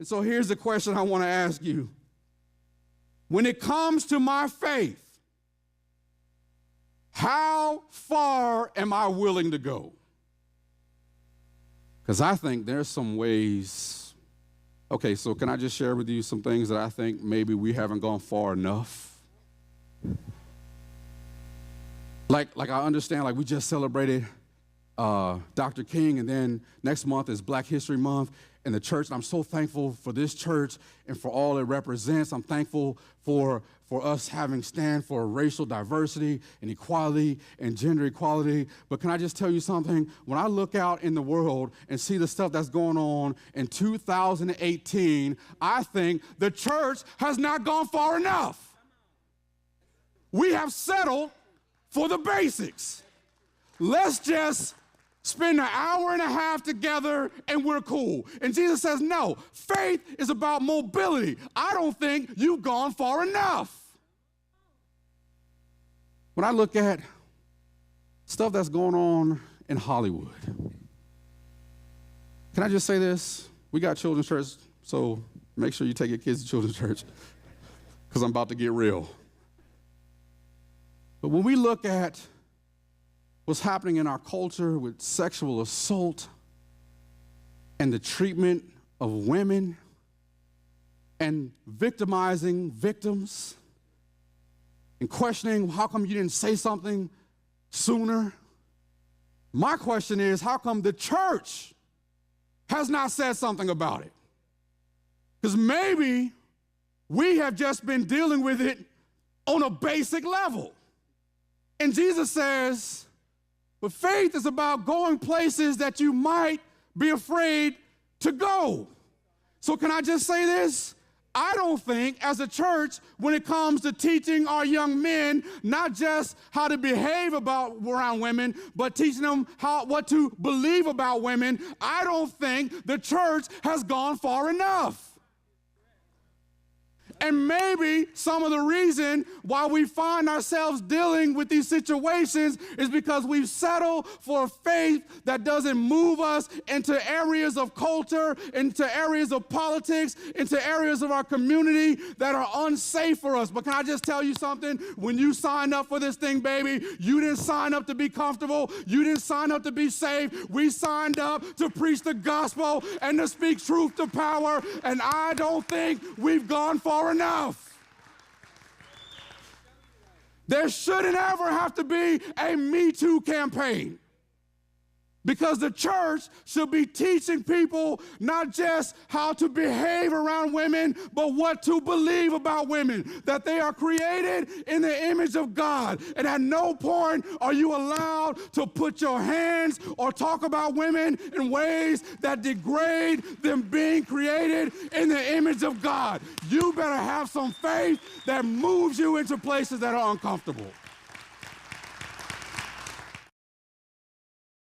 And so here's the question I want to ask you. When it comes to my faith, how far am I willing to go? Because I think there's some ways. Okay, so can I just share with you some things that I think maybe we haven't gone far enough? Like I understand, like we just celebrated Dr. King, and then next month is Black History Month in the church, and I'm so thankful for this church and for all it represents. I'm thankful for us having stand for racial diversity and equality and gender equality. But can I just tell you something? When I look out in the world and see the stuff that's going on in 2018, I think the church has not gone far enough. We have settled for the basics. Let's just spend an hour and a half together and we're cool. And Jesus says, no, faith is about mobility. I don't think you've gone far enough. When I look at stuff that's going on in Hollywood, can I just say this? We got children's church, so make sure you take your kids to children's church because I'm about to get real. But when we look at what's happening in our culture with sexual assault and the treatment of women and victimizing victims and questioning how come you didn't say something sooner, my question is, how come the church has not said something about it? Because maybe we have just been dealing with it on a basic level. And Jesus says, but faith is about going places that you might be afraid to go. So can I just say this? I don't think as a church, when it comes to teaching our young men, not just how to behave around women, but teaching them what to believe about women, I don't think the church has gone far enough. And maybe some of the reason why we find ourselves dealing with these situations is because we've settled for a faith that doesn't move us into areas of culture, into areas of politics, into areas of our community that are unsafe for us. But can I just tell you something? When you signed up for this thing, baby, you didn't sign up to be comfortable. You didn't sign up to be safe. We signed up to preach the gospel and to speak truth to power. And I don't think we've gone far enough. There shouldn't ever have to be a Me Too campaign, because the church should be teaching people not just how to behave around women, but what to believe about women, that they are created in the image of God. And at no point are you allowed to put your hands or talk about women in ways that degrade them being created in the image of God. You better have some faith that moves you into places that are uncomfortable.